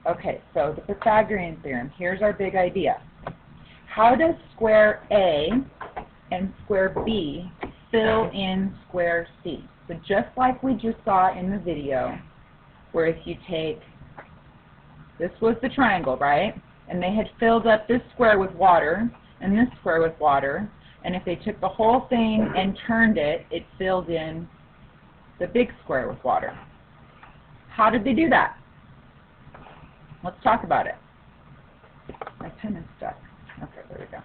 Okay, so the Pythagorean Theorem. Here's our big idea. How does square A and square B fill in square C? So just like we just saw in the video, where if you take, this was the triangle, right? And they had filled up this square with water and this square with water, and if they took the whole thing and turned it, it filled in the big square with water. How did they do that? Let's talk about it. My pen is stuck. Okay, there we go.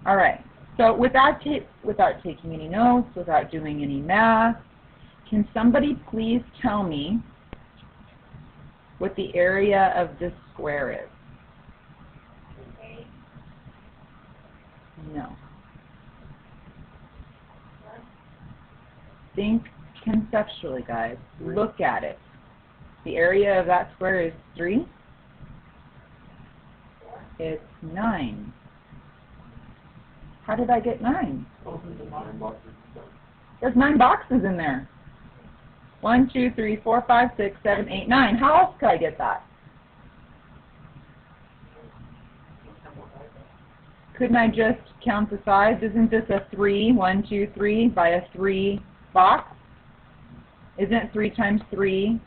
All right. So without taking any notes, without doing any math, can somebody please tell me what the area of this square is? No. Think conceptually, guys. Look at it. The area of that square is 3. It's 9. How did I get 9? There's 9 boxes in there. 1, 2, 3, 4, 5, 6, 7, 8, 9. How else could I get that? Couldn't I just count the sides? Isn't this a 3, 1, 2, 3 by a 3 box? Isn't 3 times 3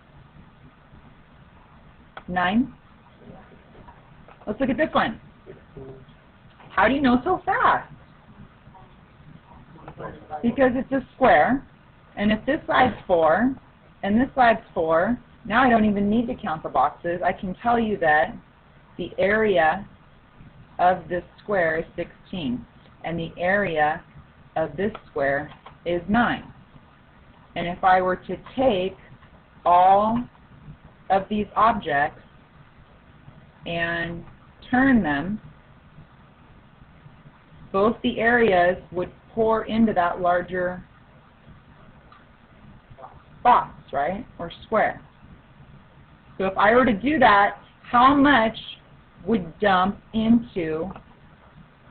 9? Let's look at this one. How do you know so fast? Because it's a square, and if this side's 4, and this side's 4, now I don't even need to count the boxes. I can tell you that the area of this square is 16, and the area of this square is 9. And if I were to take all of these objects and turn them, both the areas would pour into that larger box, right, or square. So if I were to do that, how much would dump into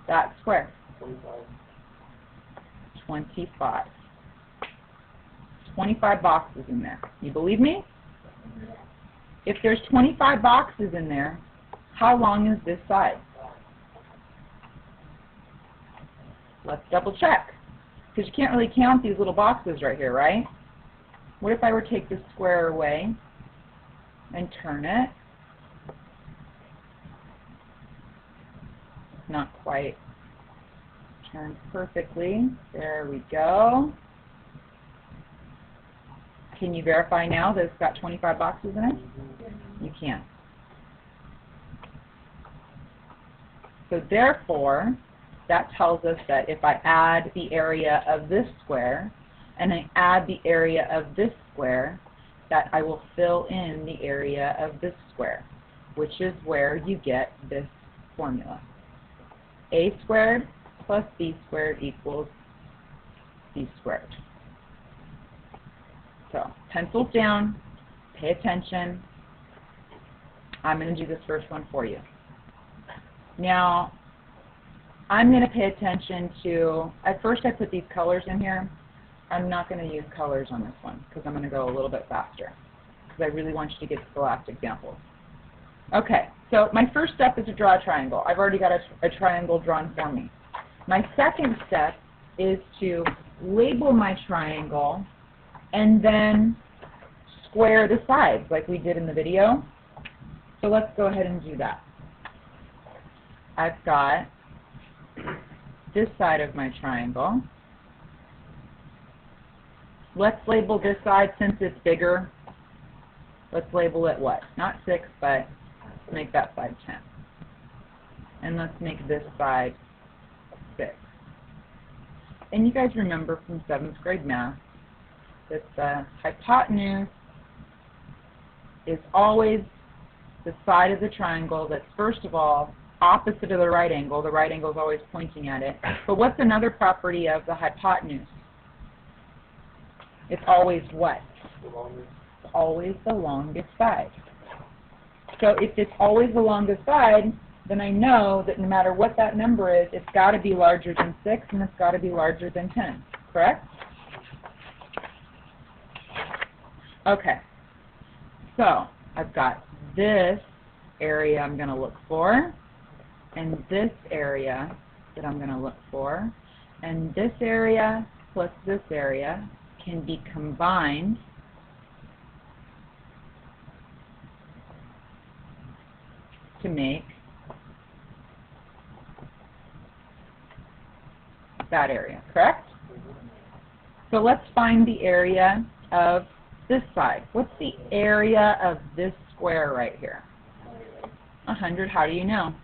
that square? 25. 25 boxes in there. You believe me? If there's 25 boxes in there, how long is this side? Let's double check. Because you can't really count these little boxes right here, right? What if I were to take this square away and turn it? Not quite turned perfectly. There we go. Can you verify now that it's got 25 boxes in it? You can't. So therefore, that tells us that if I add the area of this square and I add the area of this square, that I will fill in the area of this square, which is where you get this formula. A squared plus b squared equals c squared. So, pencils down, pay attention. I'm going to do this first one for you. Now, I'm going to pay attention to, at first I put these colors in here. I'm not going to use colors on this one because I'm going to go a little bit faster because I really want you to get to the last example. Okay, so my first step is to draw a triangle. I've already got a triangle drawn for me. My second step is to label my triangle and then square the sides like we did in the video. So let's go ahead and do that. I've got this side of my triangle. Let's label this side since it's bigger. Let's label it what? Not 6, but let's make that side 10. And let's make this side 6. And you guys remember from 7th grade math that the hypotenuse is always the side of the triangle that's, first of all, opposite of the right angle. The right angle is always pointing at it. But what's another property of the hypotenuse? It's always what? It's always the longest side. So if it's always the longest side, then I know that no matter what that number is, it's got to be larger than 6 and it's got to be larger than 10. Correct? Okay. So I've got this area I'm going to look for, and this area that I'm going to look for, and this area plus this area can be combined to make that area, correct? So let's find the area of this side. What's the area of this square right here? 100. How do you know?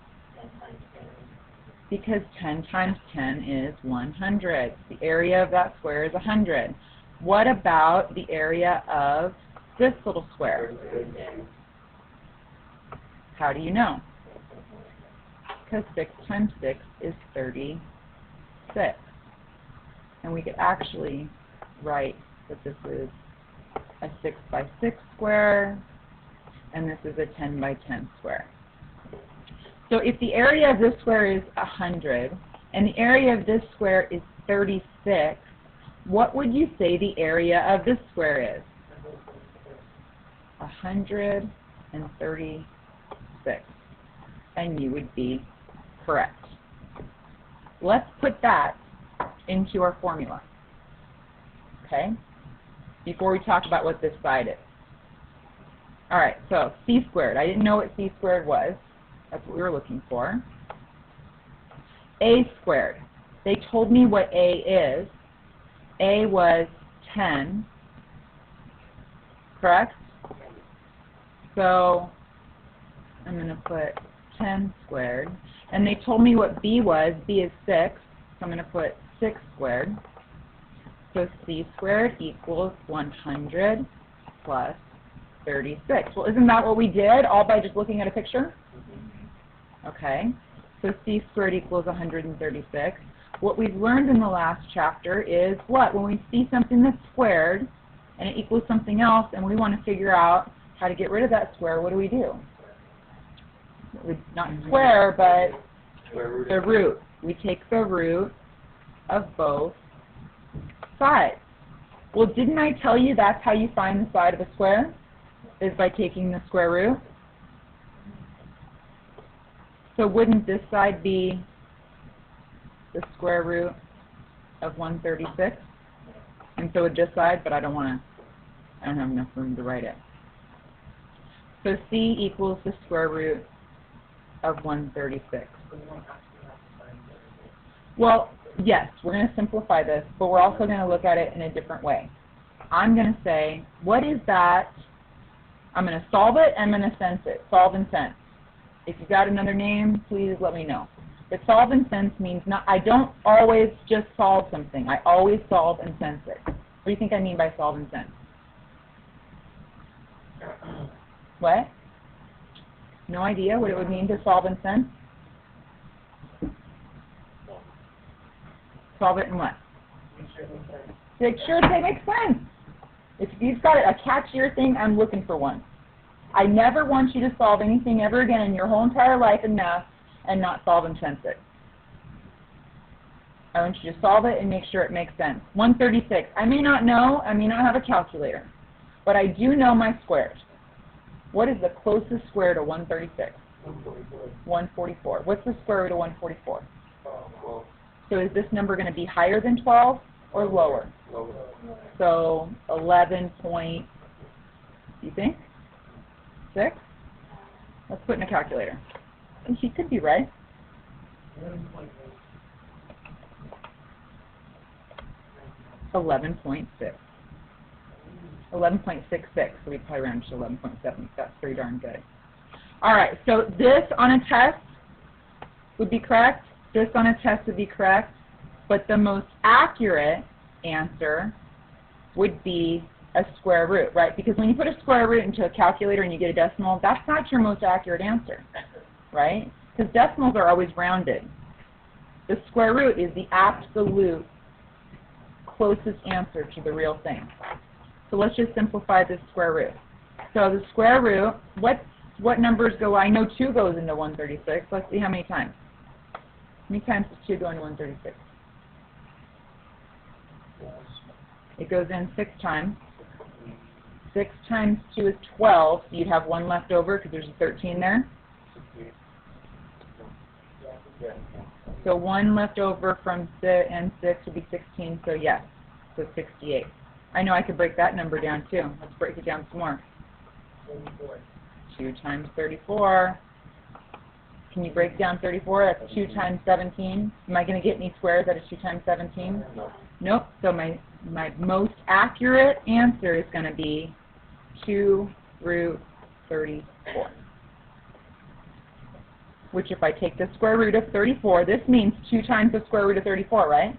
Because 10 times 10 is 100. The area of that square is 100. What about the area of this little square? How do you know? Because 6 times 6 is 36. And we could actually write that this is a 6 by 6 square, and this is a 10 by 10 square. So if the area of this square is 100, and the area of this square is 36, what would you say the area of this square is? 136. And you would be correct. Let's put that into our formula, okay, before we talk about what this side is. All right, so c squared. I didn't know what c squared was. That's what we were looking for. A squared. They told me what A is. A was 10, correct? So I'm going to put 10 squared. And they told me what B was. B is 6. So I'm going to put 6 squared. So c squared equals 100 plus 36. Well, isn't that what we did, all by just looking at a picture? Okay. So c squared equals 136. What we've learned in the last chapter is what? When we see something that's squared and it equals something else and we want to figure out how to get rid of that square, what do? Not square, but the root. We take the root of both sides. Well, didn't I tell you that's how you find the side of a square? Is by taking the square root? So wouldn't this side be the square root of 136? And so would this side, but I don't have enough room to write it. So c equals the square root of 136. Well, yes, we're going to simplify this, but we're also going to look at it in a different way. I'm going to say, what is that? I'm going to solve it, I'm going to sense it. Solve and sense. If you've got another name, please let me know. But solve and sense means I don't always just solve something. I always solve and sense it. What do you think I mean by solve and sense? What? No idea what it would mean to solve and sense? Solve it in what? Make sure it makes sense. If you've got a catchier thing, I'm looking for one. I never want you to solve anything ever again in your whole entire life in math and not solve and sense it. I want you to solve it and make sure it makes sense. 136. I may not know, I may not have a calculator, but I do know my squares. What is the closest square to 136? 144. What's the square root of 144? 12. So is this number going to be higher than 12 or lower? Lower. So 11 point, you think? 6? Let's put in a calculator. And she could be right. 11.6. 11.66, so we probably round to 11.7. That's pretty darn good. All right, so this on a test would be correct. This on a test would be correct. But the most accurate answer would be a square root, right? Because when you put a square root into a calculator and you get a decimal, that's not your most accurate answer, right? Because decimals are always rounded. The square root is the absolute closest answer to the real thing. So let's just simplify this square root. So the square root, what numbers go? I know 2 goes into 136. Let's see how many times. How many times does 2 go into 136? It goes in 6 times. 6 times 2 is 12, so you'd have 1 left over because there's a 13 there. So 1 left over from and 6 would be 16, so yes, so 68. I know I could break that number down too. Let's break it down some more. 2 times 34. Can you break down 34? That's 2 times 17. Am I going to get any squares that is 2 times 17? No. Nope. So my most accurate answer is going to be 2 root 34. Which if I take the square root of 34, this means 2 times the square root of 34, right?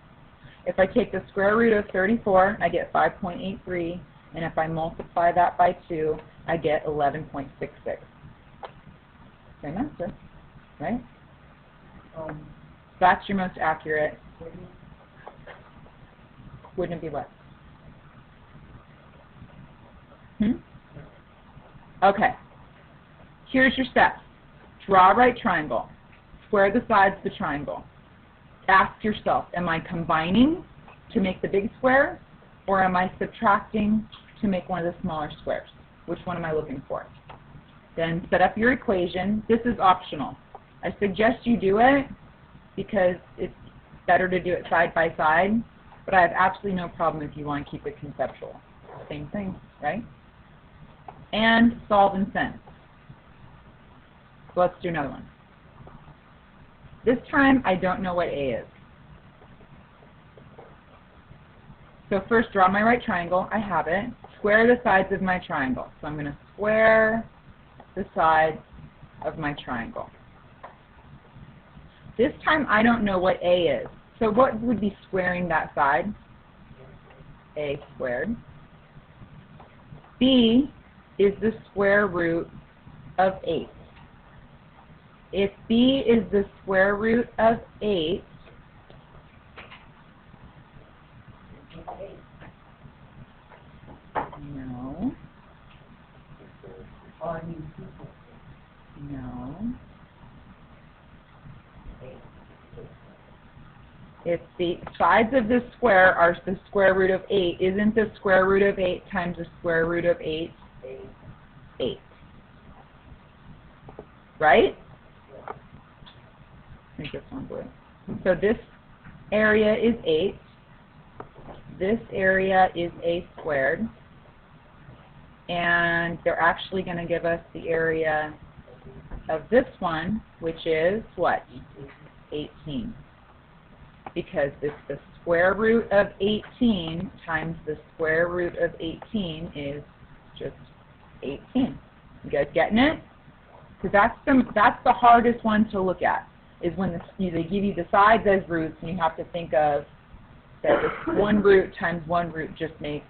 If I take the square root of 34, I get 5.83, and if I multiply that by 2, I get 11.66. Same answer, right? That's your most accurate. Wouldn't it be what? Okay. Here's your steps. Draw a right triangle. Square the sides of the triangle. Ask yourself, am I combining to make the big square, or am I subtracting to make one of the smaller squares? Which one am I looking for? Then set up your equation. This is optional. I suggest you do it because it's better to do it side by side, but I have absolutely no problem if you want to keep it conceptual. Same thing, right? And solve and send. So let's do another one. This time, I don't know what A is. So first, draw my right triangle. I have it. Square the sides of my triangle. So I'm going to square the sides of my triangle. This time, I don't know what A is. So what would be squaring that side? A squared. B is the square root of 8. If B is the square root of 8, no. If the sides of the square are the square root of 8, isn't the square root of 8 times the square root of 8? 8. Right? Make this one blue. So this area is 8. This area is A squared. And they're actually going to give us the area of this one, which is what? 18. Because it's the square root of 18 times the square root of 18 is just 18. You guys getting it? Because that's the hardest one to look at, is when they give you the sides as roots and you have to think of that this one root times one root just makes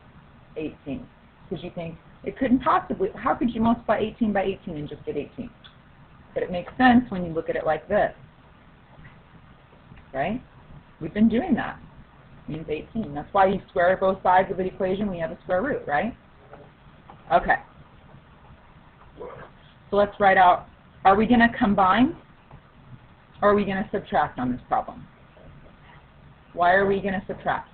18. Because you think, it couldn't possibly, how could you multiply 18 by 18 and just get 18? But it makes sense when you look at it like this. Right? We've been doing that. It means 18. That's why you square both sides of the equation when you have a square root, right? Okay. So let's write out, are we going to combine or are we going to subtract on this problem? Why are we going to subtract?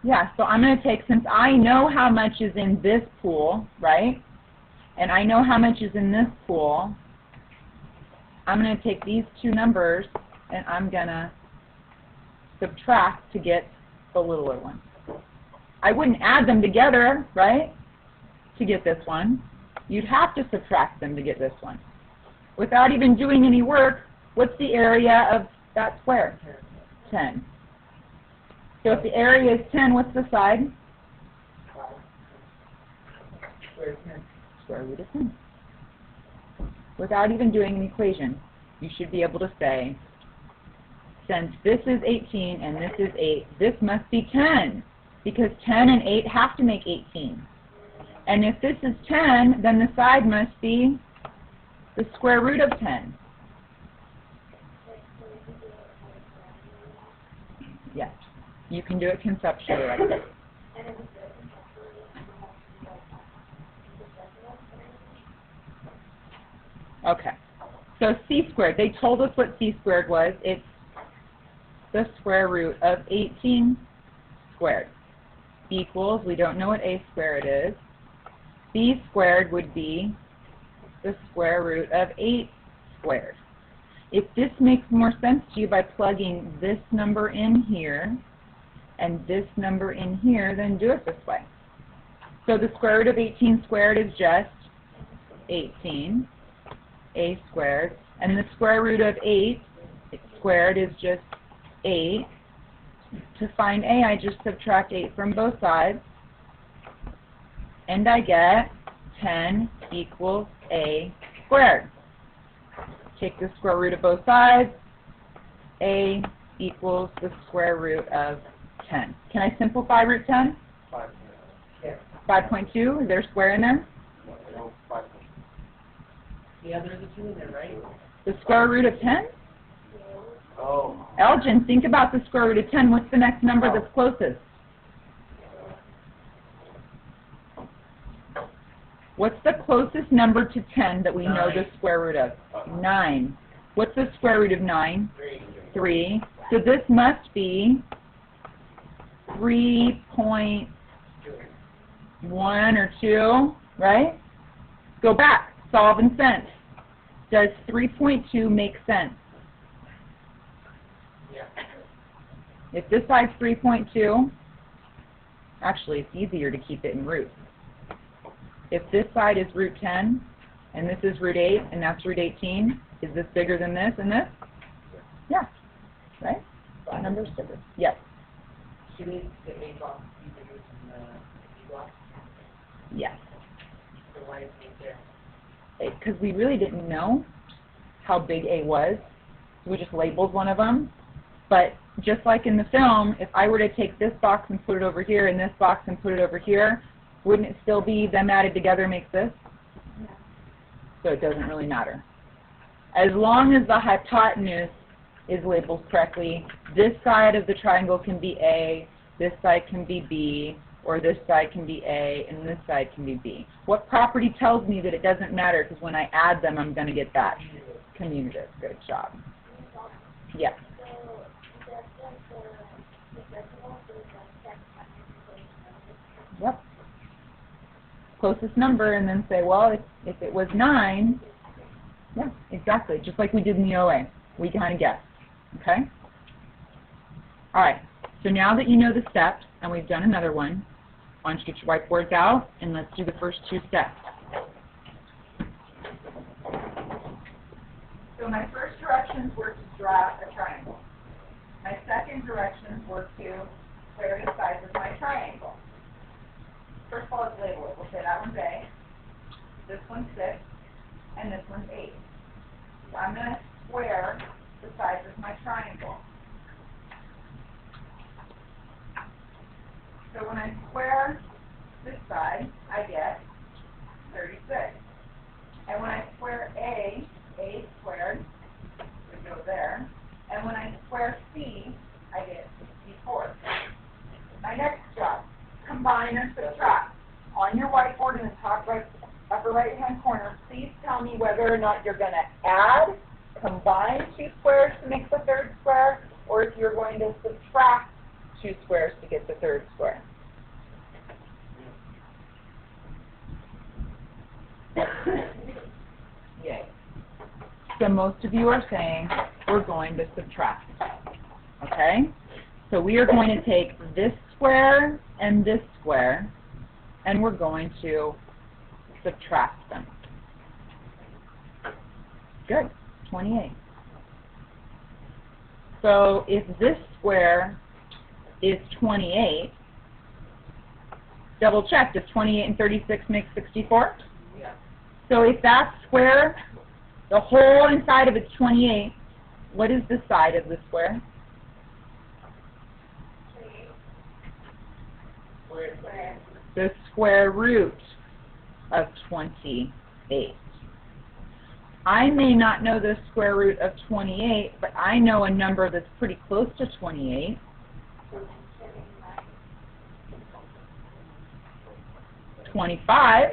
Yeah, so I'm going to take, since I know how much is in this pool, right, and I know how much is in this pool, I'm going to take these two numbers and I'm going to subtract to get the littler one. I wouldn't add them together, right, to get this one. You'd have to subtract them to get this one. Without even doing any work, what's the area of that square? 10. So if the area is 10, what's the side? Square root of 10. Without even doing an equation, you should be able to say, since this is 18 and this is 8, this must be 10, because 10 and 8 have to make 18. And if this is 10, then the side must be the square root of 10. Yes, you can do it conceptually like this. Okay, so c squared, they told us what c squared was. It's the square root of 18 squared. equals, we don't know what a squared is, b squared would be the square root of 8 squared. If this makes more sense to you by plugging this number in here and this number in here, then do it this way. So the square root of 18 squared is just 18, a squared, and the square root of 8 squared is just 8. To find a, I just subtract 8 from both sides, and I get 10 equals a squared. Take the square root of both sides, a equals the square root of 10. Can I simplify root 10? 5.2, is there a square in there? No, 5. Yeah, there's a 2 in there, right? The square root of 10? Oh. Elgin, think about the square root of 10. What's the next number that's closest? What's the closest number to 10 that we know the square root of? 9. What's the square root of 9? 3. So this must be 3.1 or 2, right? Go back. Solve and sense. Does 3.2 make sense? Yeah. If this side's 3.2, actually it's easier to keep it in roots. If this side is root 10, and this is root 8, and that's root 18, is this bigger than this and this? Yeah. Right? That number's bigger. Yes. Shouldn't the A box be bigger than the B box? Yes. So why is it there? Because we really didn't know how big A was, so we just labeled one of them. But just like in the film, if I were to take this box and put it over here, and this box and put it over here, wouldn't it still be them added together makes this? So it doesn't really matter. As long as the hypotenuse is labeled correctly, this side of the triangle can be A, this side can be B, or this side can be A, and this side can be B. What property tells me that it doesn't matter? Because when I add them, I'm going to get that. Commutative. Good job. Yes. Yep. Closest number, and then say, well, if it was 9, yeah, exactly, just like we did in the OA. We kind of guessed, okay? All right, so now that you know the steps, and we've done another one, why don't you get your whiteboards out, and let's do the first 2 steps. So my first directions were to draw a triangle. My second directions were to square the sides of my triangle. First of all, let's label it. We'll say that one's A, this one's 6, and this one's 8. So I'm going to square the sides of my triangle. So when I square this side, I get 36. And when I square A squared would go there. And when I square C, I get 64. My next job, combine or subtract. On your whiteboard in the top right, upper right-hand corner, please tell me whether or not you're going to add, combine 2 squares to make the third square, or if you're going to subtract 2 squares to get the third square. Yay. So most of you are saying we're going to subtract. Okay? So we are going to take this square and this square, and we're going to subtract them. Good. 28. So if this square is 28, double check, does 28 and 36 make 64? Yeah. So if that square, the whole inside of it's 28, what is the side of the square? The square root of 28. I may not know the square root of 28, but I know a number that's pretty close to 28. 25.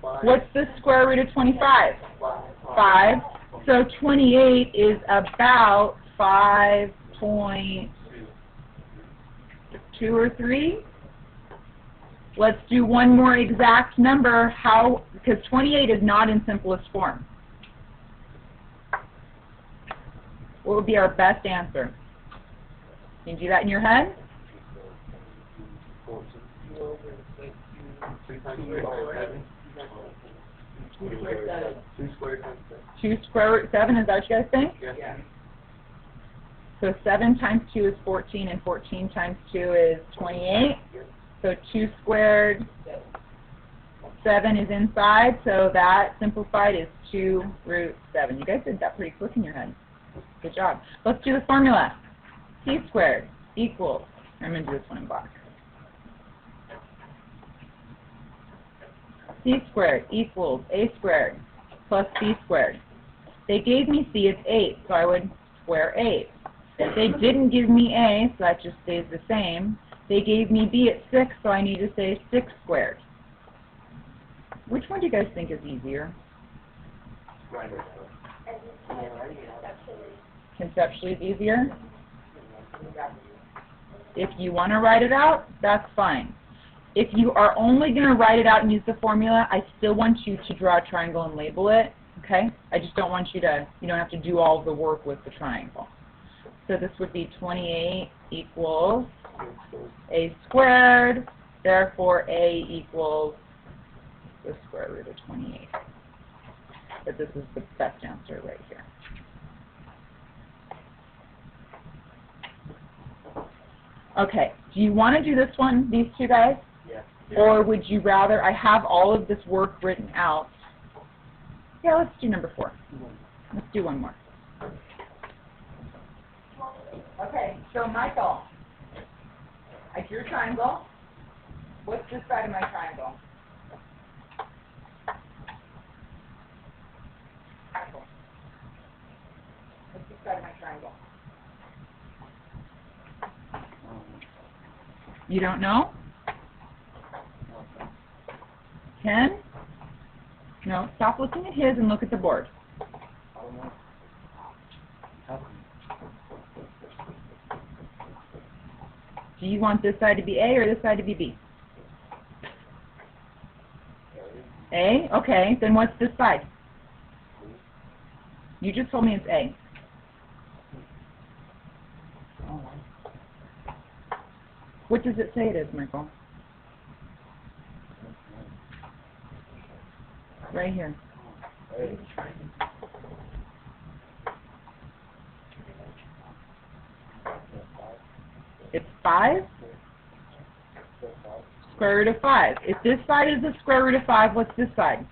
What's the square root of 25? 5. So 28 is about 5.2 or 3. Let's do one more exact number. How? Because 28 is not in simplest form. What would be our best answer? Can you do that in your head? 2 square root 7, is that what you guys think? Yeah. So 7 times 2 is 14, and 14 times 2 is 28. So 2 squared, 7 is inside, so that simplified is 2 root 7. You guys did that pretty quick in your head. Good job. Let's do the formula. C squared equals, I'm going to do this one in black. C squared equals A squared plus B squared. They gave me C, it's 8, so I would square 8. They didn't give me A, so that just stays the same. They gave me B at 6, so I need to say 6 squared. Which one do you guys think is easier? Conceptually is easier? If you want to write it out, that's fine. If you are only going to write it out and use the formula, I still want you to draw a triangle and label it, okay? I just don't want you to, you don't have to do all of the work with the triangle. So this would be 28 equals A squared, therefore A equals the square root of 28. But this is the best answer right here. Okay, do you want to do this one, these two guys? Yeah. Or would you rather, I have all of this work written out. Yeah, let's do number 4. Let's do one more. Okay, so Michael, I drew a triangle. What's this side of my triangle? Michael, what's this side of my triangle? You don't know? Ken? No, stop looking at his and look at the board. Do you want this side to be A or this side to be B? A? Okay, then what's this side? You just told me it's A. What does it say it is, Michael? Right here. It's 5? Square root of 5. If this side is the square root of 5, what's this side?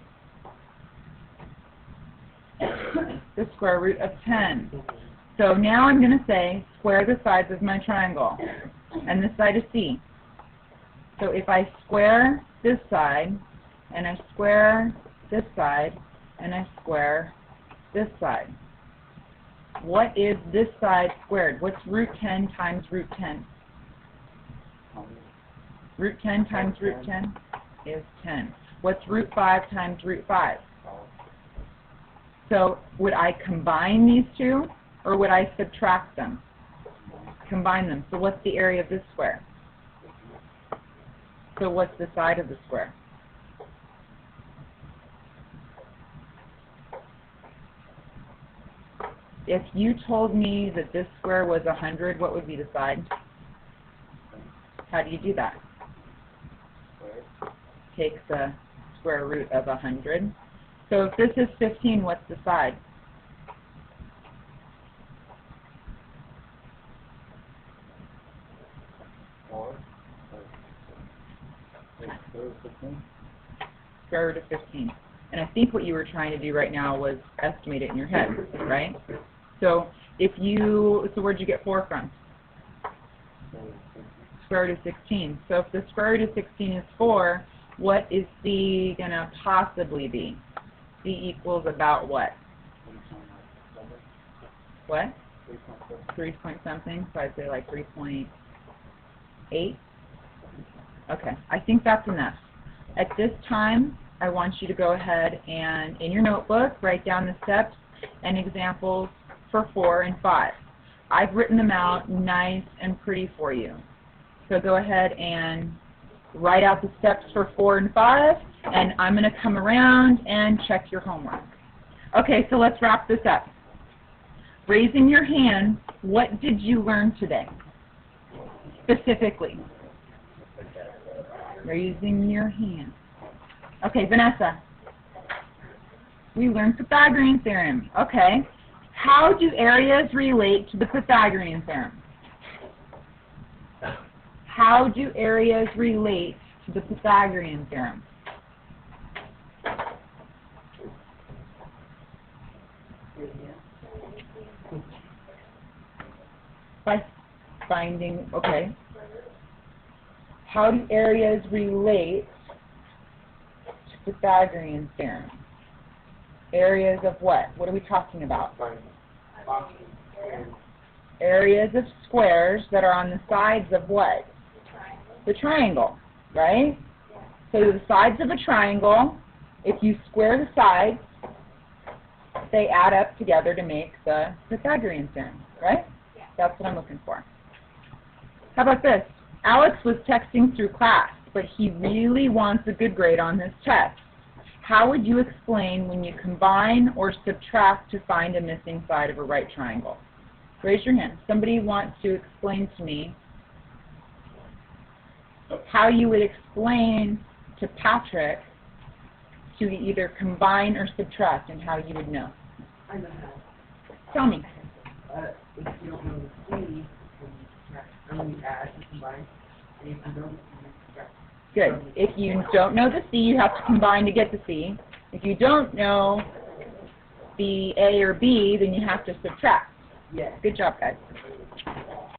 The square root of 10. So now I'm going to say square the sides of my triangle. And this side is C. So if I square this side, and I square this side, and I square this side, what is this side squared? What's root 10 times root 10? Root 10 times root 10 is 10. What's root 5 times root 5? So would I combine these two, or would I subtract them? Combine them. So what's the area of this square? So what's the side of the square? If you told me that this square was 100, what would be the side? How do you do that? Take the square root of 100. So if this is 15, what's the side? Square root of 15. And I think what you were trying to do right now was estimate it in your head, right? So if you, so where'd you get 4 from? Square root of 16. So if the square root of 16 is 4, what is C going to possibly be? C equals about what? What? 3 point something, so I'd say like 3.8. Okay, I think that's enough. At this time, I want you to go ahead and, in your notebook, write down the steps and examples for 4 and 5. I've written them out nice and pretty for you. So go ahead and write out the steps for 4 and 5, and I'm going to come around and check your homework. Okay, so let's wrap this up. Raising your hand, what did you learn today? Specifically. Raising your hand. Okay, Vanessa. We learned Pythagorean Theorem. Okay. How do areas relate to the Pythagorean Theorem? How do areas relate to the Pythagorean Theorem? By finding, okay. How do areas relate to Pythagorean Theorem? Areas of what? What are we talking about? Areas of squares that are on the sides of what? The triangle, right? So the sides of a triangle, if you square the sides, they add up together to make the Pythagorean Theorem, right? That's what I'm looking for. How about this? Alex was texting through class, but he really wants a good grade on this test. How would you explain when you combine or subtract to find a missing side of a right triangle? Raise your hand. Somebody wants to explain to me how you would explain to Patrick to either combine or subtract and how you would know. I know how. Tell me. If you don't know the C, you add, you combine, and if you don't, you subtract. Good. If you don't know the C, you have to combine to get the C. If you don't know the A or B, then you have to subtract. Yes. Good job, guys.